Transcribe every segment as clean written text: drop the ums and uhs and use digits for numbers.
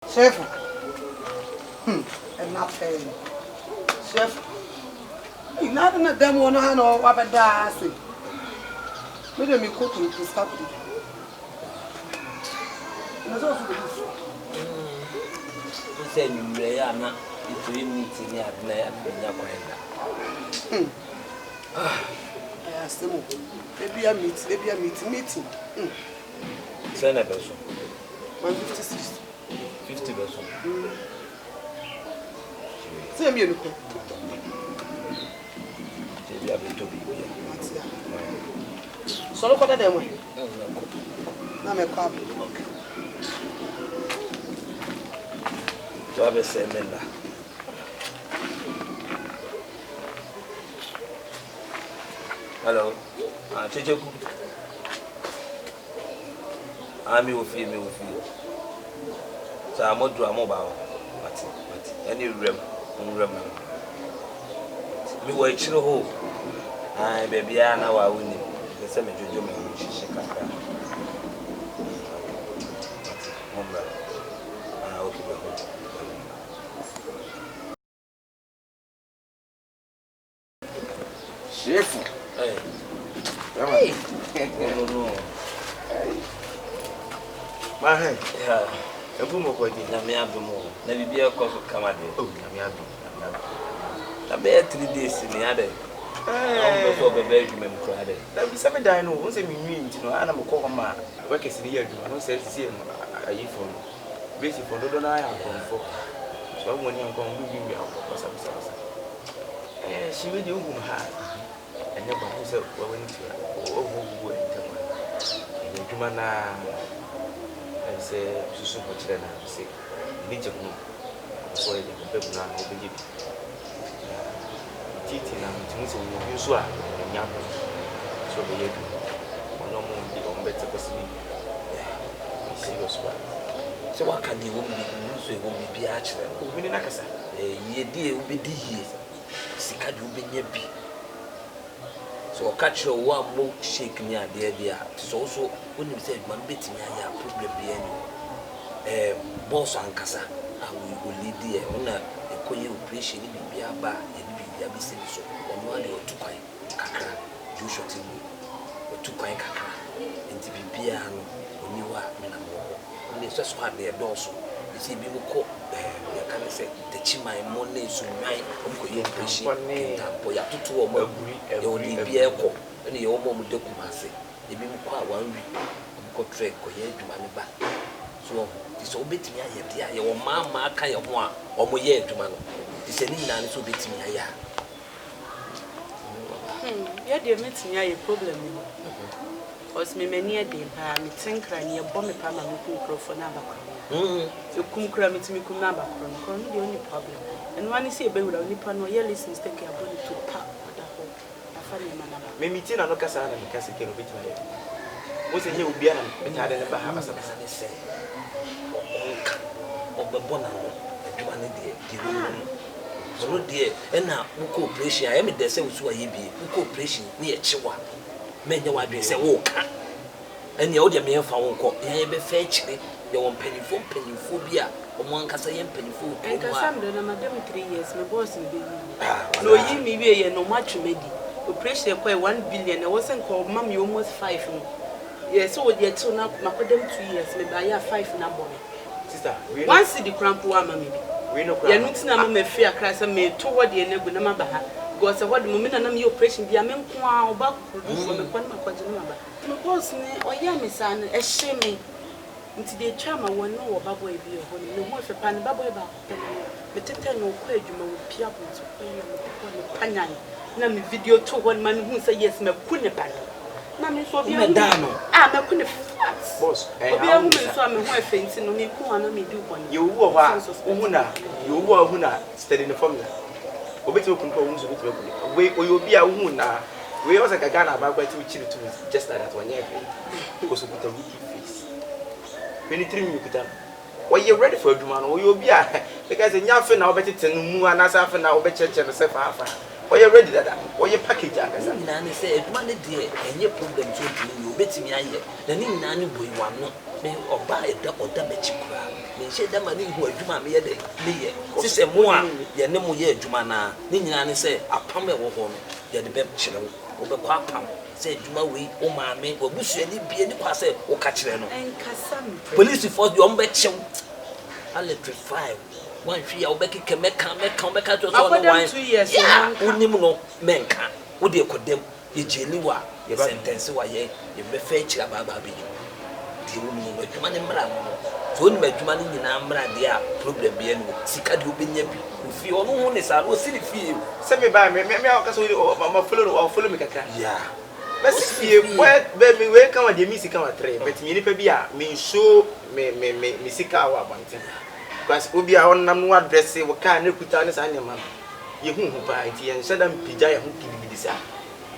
Chef. And not paying. Chef. You not in a demo on hand or what a dassy. We don't be cooking to stop it. There's also this. You said you were not between meeting at night and your friend. I asked him, maybe I meeting. Send a person. 156. 50 person. Say me, look. You have to be here. So look at them. Now I'm a cop. So I have a seminar. Hello. Cheche. I'm with you. So I'm not doing mobile. But any rem. Me wa chiro ho. Ai baby ana wa wuni. The same jojo me wo shishe kaka. Mumba. Okay ba. Chef. Hey. No. Ma hey. Yeah. Ebu mo ko di. Na me adumo. Na bibia ko so kama de. Oh, na me adu. Na be 3 days ni ade. I'm before baby you mem kra de. Na bi se me dan no, won se me nwi nti no ana mo ko ma. Wa kesi ni ya aduma no se sisi no ayi fo. Besi fo dodo na ya konfo. So mo ni anko mo bi akọ sa. She we di ogun ha. Enya ba mo se wa wani ti o wo ntama. Enya aduma na say susu ko chire na say ni je mu so ye be bu na o be ji titi na mtimu se wo bi so a nya so be ye du ono mo bi o mbete ko si serious ba Se waka ni wo bi so e wo bi a chire o bi ni na kasa ye die wo be di hie sika de wo be nya bi so ka chire wo a mo shake ni ade bia so woni bi say man betimi aya problem bi ani boss ankasa awu olidi e una ekoye operation ni bibia ba e ni bibia bi se so ono ade otukwan kakra ju shoti mu otukwan kakra enti bibia no oniwa na mo oni so ade doso isi bi mu ko ya kan se techiman mo na esunwan o ko ye operation tampo ya tutu o mo aguri e oni bia eko eni ye o mo mu dekumase ebi mu kwa 1 week ko trek ko ye adwuma ne ba so so obetimi aye dia ye wo mama aka ye ho a o mo ye adwuma no ti se ni nyina ne so obetimi aye ya de metimi aye problem ni os me mani e de pa me tinkra ni e bo me pa ma me ku microphone na ba kwa so kum kra metimi kum na ba kwa no de only problem and one is e be wura nipa no ye listen take your body to pa da ho afa ni mana ba me miti na no kasa na me kasa ke no betimi aye wo se ye obi ana me ta de ba ha basa ne se obebona no adwuma ne de so de na wo operation I me de se wo so aye bi wo operation ne ye chiwa menye wa dwe se wo ka enya wo de me fa wo ko ye be fa chire ye won panifo bi a o mo ankasa ye panifo en kasa mdo na madam 3 years me boss me be no yi mi wie ye no match medi operation ko 1 billion e wasn't ko mam you almost 5 yes so we to na makodem 2 years me buy 5 na boy sister once the cramp wa mama bi we no ya nutina no me fe akra se me to wo de na gu na maba ha go se what me na me operation bia me nko a oba produce me kwa na kwaje na maba me boss ni oya me sa no e hye me nti de chama won no wo babo e bi ho ni me ho fe pa ne babo e ba ko me tete no kwa adwuma wo pia bo so ko ye me panyan na me video to won man hu say yes me ku ne ba na me so bia me ku ne boss obi a hu me so me ho efe nti no me ku ana me du won ye wo ho a hu na steady the formula obeti okun ko hu so beti okun we obi a hu na we also gaga na ba kwati chiri to just like that one year because of the face when it trim you kuta why you ready for aduma no obi a because nya fe na obeti tenu mu anasa fe na obecheche no se fa why you ready that why you package akasa na ne say aduma ne de enye problem so tinu obetimi aye na ni nyina ne boyi wano me oba eda oda mechi kura me she da ma ni hu adwuma me ye de me ye sise mo a ye ne mo ye adwuma na ni nyina ne se apam e wo ho no ye de be kyere wo be kwa apam se adwuma we o ma me wo busu ani bie ni kwa se wo ka kyere no police force yo mbe kyew electrify one hwe ya wo be keke meka to so no one 2 years unim no menka wo de kodem ye jeli wa ye sentence wa ye be fa kyira baba bi di wo no adwuma ne mra no so ni adwuma ne nyina mra de a problem bi enu sika de obenya bi ofi ono ho ne sa no si ni fie se me ba me aka so ma follow me kakra yeah best fie be me we kan wa de mi sika wa 3 but me nipa bi a me show me sika wa banten because obi a wonnam no address wo kan ne kuta ne sa nyama ye hu ba nti ye nhyada mpija ye hu kibidi sa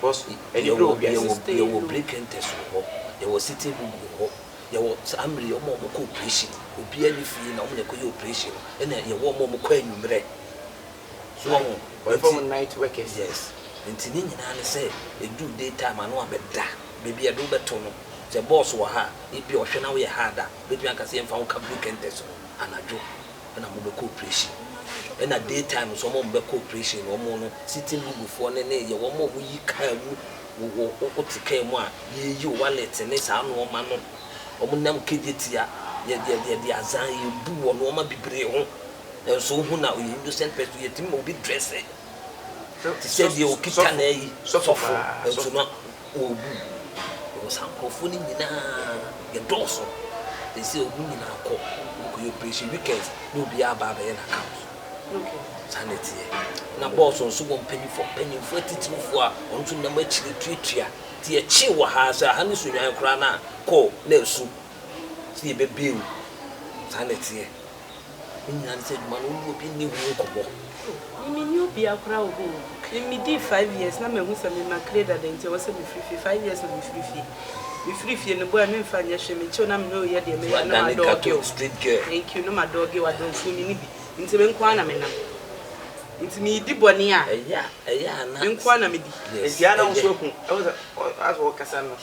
boss any bro obi assist ye wo break and test ho ye wo city bugu ho ye wo amri omo ko operation obi ani fie na omo ne ko ye operation ena ye wo omo ko anwumre so we from night workers yes nti ni nyina ne say edu daytime anu abeda bebi edu beto no the boss wo ha ebi ohwe na wo ye harder bebi anka se emfa wo ka break and test anajo na mo be cooperation ena daytime so mo be cooperation wo mo no city bugu fo ne ye wo mo yi kan mu wo tikai mu a ye yi wallet ne sa no ma no o mo nam kejetia ye azan ye bu wo no ma bibre ho so hu na o innocent person ye tim mo bi dress ti said ye o kita na yi sofo so no o bu o sankofo ni nyina ye doso they say ogun nyina akọ ko ye operation weekends no bi aba ba ye na account okay sanity na boss on so won pennyfo atitifo a on tun na ma chire tuatua ti ye chi wo ha sa ha ni so nwan kra na ko na esu ti ye bebeu sanity nyina ni se duma no obi ni hu kobo me ni obi akra obo me di 5 years na me hu se me ma credit den ti wo se me free 5 years na me free fie no boy me mfa nya hwe me cho na me no ye de me na dog street girl thank you no ma dog wa don fu mi ni bi nti me nkwa na me nam nti me di boni a eya na me nkwa na me di nti ana wo so hu aso kasa no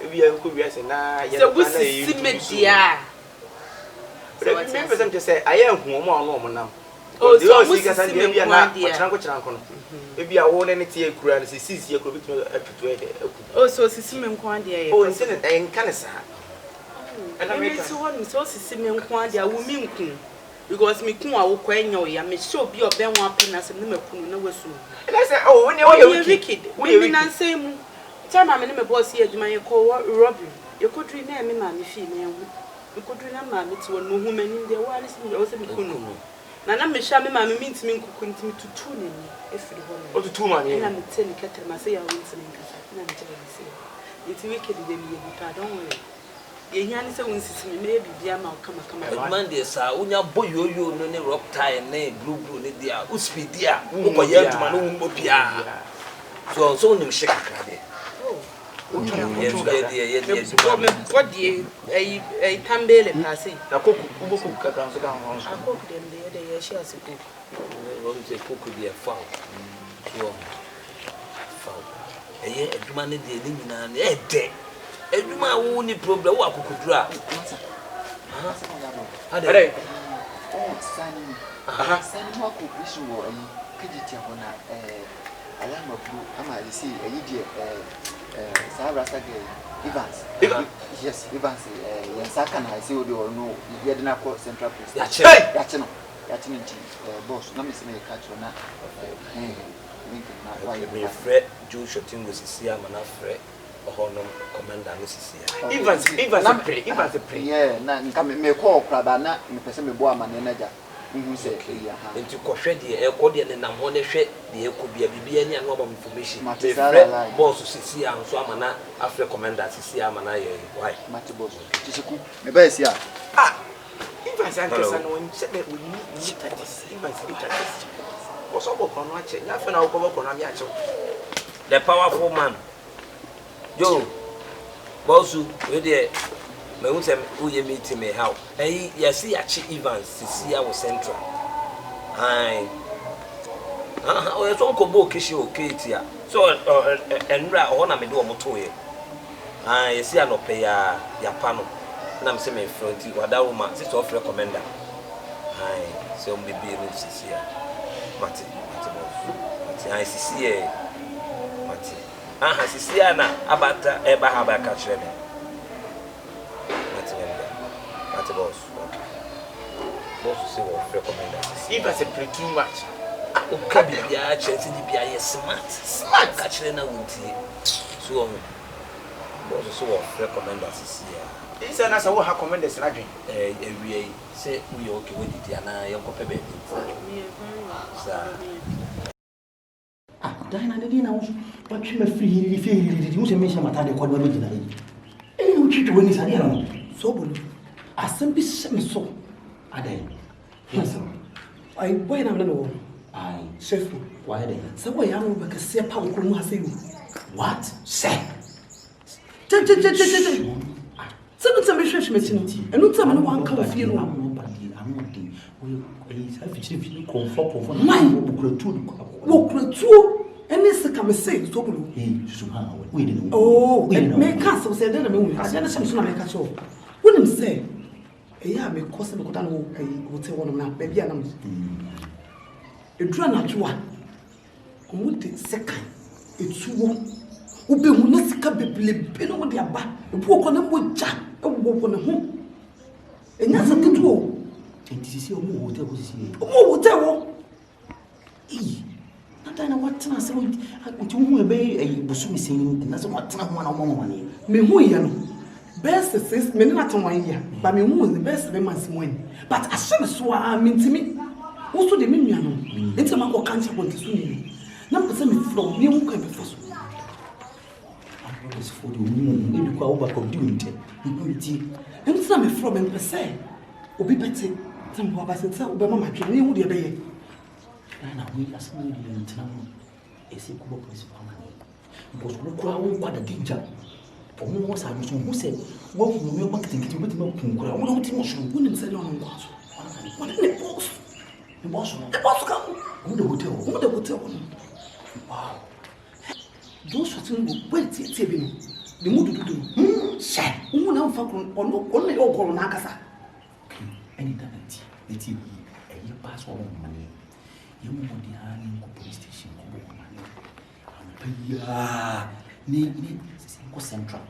ebi ya ko wi ase na ye na ye si me dia me person to say aye hu o ma no mo nam o so mo si kasa dia bia na chiranko no ebi a wo ne tie ekura ne sisi ekura bituma atutu e o so sisi me nkwa dia ye o nse ne enka ne sa ana me so ho so sisi me nkwa dia wo mi nku because me kun a wo kwa nya o ya me show bi oben wa pena se ne makunu na wasu na say oh when you wicked we na say mu chama me ne me boss ye adwuma ye ko robbery ye ko dri na me ma me fi me hu ye ko dri na ma me ti won hu mani de wa ne se me o se me kunu na me sha me ma me ntimi nkuku ntimi tutu ne ni efiri ho o tutu ma ne na me tell ketere ma say ya wo ntimi nkasa na me tell me say it wicked de me ye bi don't worry ye hiane se won sisi me be bia ma kama man dey sa unya boyoyo no ne rock tie ne blue ne dia u speed dia u ko ye aduma no wo bia so nim shake akade ye me body ai tambele pase na koku uboku kaka so kan ho akoku dem de ye share se koku wo se koku dia foul so foul eye aduma ne de ni nyina ne ede aduma wo ni problem wo akokudura ade sani mo cooperation wo ayi kijitia hona alama blue ama yesi ayi die Sahara Sage Evans. Yes, Evans. Yansaka na isi odi ono yedi na ko Central Police. Yache no nti boss na me se me catch na link na why me frɛ Joshua Tingo sisi ama na frɛ ohono commander no sisi Evans pre yeah na nka me call kraba na me pese me bo ama na naja se ya ha nti ko hwɛ de ko de ne nam ho ne hwɛ de ko bia bibia ni anu about information me frɛ boss sisi am so ama na afrɛ commander sisi ama na ye why mati boss tisiku me ba esi a Evans antesa no won se we need Evans interest boss obo kono ache na fe na wo ko kono ami ache the powerful man yo boss we de me won say wo ye meeting me how eh yesi achi Evans sisi a wo central ai o ye so ko bo kishi o ketia so enra o na me de o moto ye ai yesi anope ya pa no na me say me front wada wo ma sisi o frɛ commander Ai, se um bebê não se sia. Mate, ai se sia. Mate. Ah, se sia na abata e ba haba ka kire me. Mate boss. Boss se wo recommend us. If I say pretty too much. O kabi bia chance di bia ye smart ka kire na wunti. So boss so wo recommend us sia. This is not how commenders na dream. We say we okay with it and your copy baby. Dahina de dina usu watchime free feel usu mesha matade kwa dwa bejina yi eni uchitu woni sade na so bolu asem bi sem so adai yes ai boy na no ai chef why dey se boy ya no be ka se pa ko mu haseyu what say se no tell me chef metino enu tell me no wan ka ofie no amodi we is have to comfort for my wo eni se ka me say so bolu suha we dey know oh me ka so say dey na me wu ase na so na me ka cho wonim say eya me ko se me ko da no hotel wono na ba bia na me edura na joa omo de second etuwo obehu na sika beblebe no de aba ebu ko na moja ewo ko na ho enya sa ketuo sisi omo hotel ko sisi omo hotel wo na watena se wo hu ebe busu mi sen na se watena ho na omo wane me hu ye no best sis me na to wan ya ba me hu the best be man simon but asem so a mentimi wo so de me nua no enti ma ko kan che ko ntisu ni na mo se me from me hu kan be foso is for the moon e bi kwa oba ko di unte nti enti na me from me pese obi bete tambo ba se obi mama twe ni hu de be ye na we asemi di ntina no ese kubo police family because wo kura wo kwada danger omo wo sa no so se wo hu me marketing kiti wo ti ma kun kura wo ti mo so wo ni se no no kwaso wo ni boss ka wo de hotel wow those sorting wo tie bi no de mu dudu se wo na mfa kro ono e okoro na akasa any damage eti e pass wo money you mo di ani ko police station ko bo mani ampa ni ko central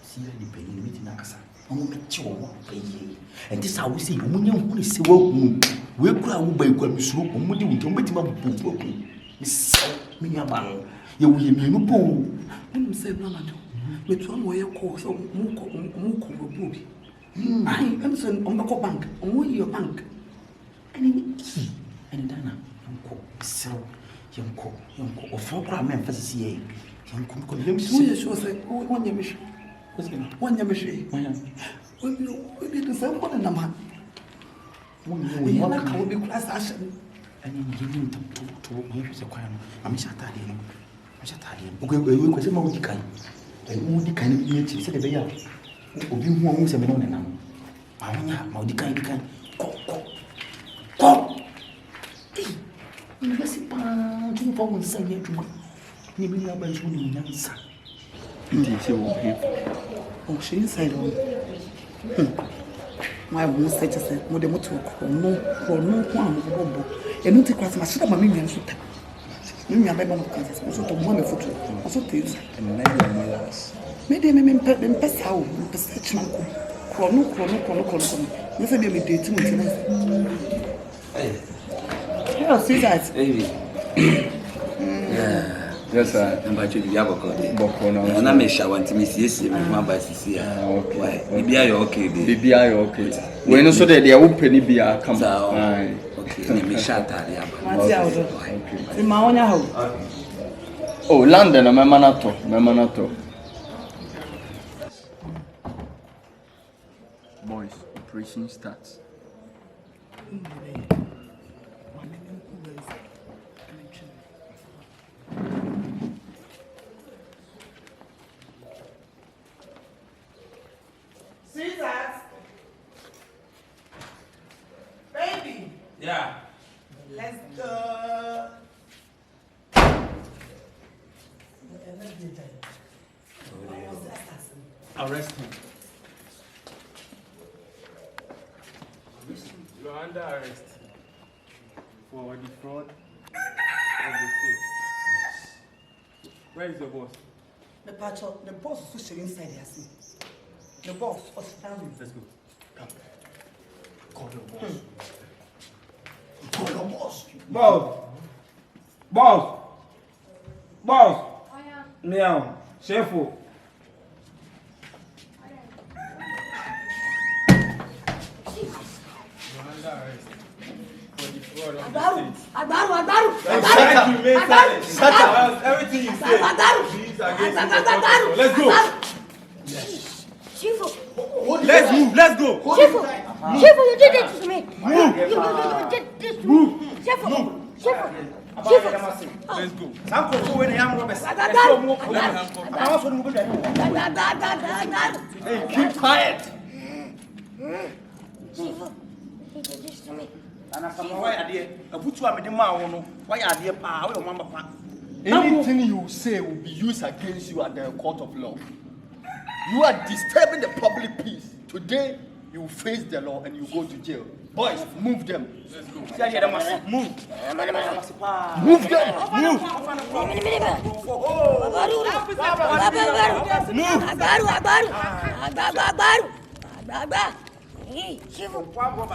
si ya di peni mi tina kasa omo mechi wo pe yi enti sa wo se omo nya hu ni se wo hu we kura wo ba ikwa misuro ko mo di wo meti ma bubu ko mi se mi nya ba no ye wo ye mi no po wonim se na na do me to am wo ye ko so mu ko bo bi ai am so on ko bank on wo your bank ani dana yanko sero yanko ofo kra me mfasisi ye yanko ko lem so ye so say wonya me shi wonya me shi obi do say ko na ma wonya na ka obi kura sa sha ani ni ni to mo ye se kwa no am sha ta de no o ko se ma wudi kan wudi kan ni ye ti se de be ya obi hu o se me no na ma wudi kan ko ni se pa tu pa mo sa ye tu ni bi na ba ju ni nyansa Ndi se wo he o she inside on my wo say just mo de mo to ko no ko am bo enu ti kwasa ma shida ma me nyan so ta me nyan be mo ko so so to mo me foto so te use and never my last. me de me pesa o me pesa chima ko no me say de me date mo ti na yeah see that baby yeah Yes sir. number 2 bia boko Boko na. na me sha want me see me ma ba sisi ah Okay. bibia yo okay de Bibia yo okay. We no so de wo peni bia come. Aye. Okay me sha tare aba ma ti awdo ti ma onya ho Oh, London me manato. Boys, operation starts. see that baby Yeah. let's go Arrest him. under arrest for the fraud of the state. Where is the boss? The boss is so inside here. The boss was standing. Let's go. Come. Call your boss. Call your boss. Boss. Meow. Shameful. You're under arrest for the fraud of the state. Shut up. Everything you say. Please against the protocol. Let's go. Let's go. Chifu, you did this to me. You did this to me. Chifu. Let's go. Hey, keep quiet. Chifu, you did this to me. Anything you say will be used against you at the court of law. You are disturbing the public peace. Today, you will face the law and you go to jail. Boys, move them. Let's go. Move. Move them. Move.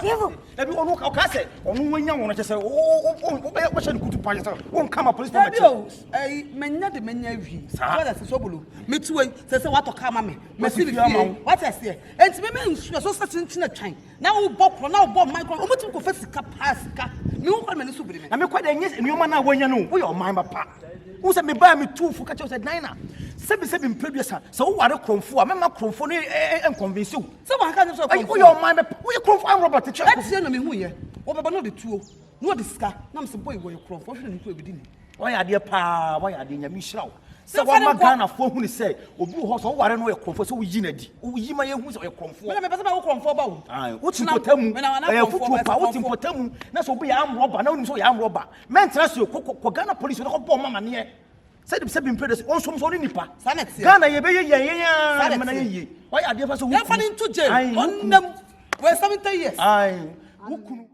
Chifu. Ebi onu ka ka se onu wanya wonu che se o be she nkutu pa che se won kama police for me. Menya de menya wi. What is so bulu? Me tu say what to kama me. Me see be what I say. Enti me nsu so certain tin atwan. Na wo bokro na wo bo micro. O mutu ko fa sika pa sika. Me wo kwa me nsu biri me. Na me kwa de nyes enuma na wanya no wo your man ba pa. Wo se me ba me tu fu ka che se nina. Sebi mpredesa. Se wo ware kromfo a me ma kromfo no en convince you. Se wo aka so kromfo. Wo your man ba wo your kromfo am Robert che. Eti na me hu ye. Wo baba no de tuo. No de sika. Na me se boy wo your kromfo hwe na nku ebidi ni. Why are there pa? Why are there nyami shiraw? Se wa magana fo hu ni se obi ho so ware no ye kromfo se wo yi na di. Wo yi ma ye hu se ye kromfo. Me pese ba wo kromfo ba wo. Ah, wo timpotamu. Eh futu pa wo timpotamu. Na so obi ya am robber na wo ni so ya am robber. Men tra so ko Ghana police no ko bo mama ne. Said sebi mpredesi on so ni nipa. Ghana ye be ye na ye. Why are there so? Ya fa ni into jail. On them. We 70 years. Ai. Wukunu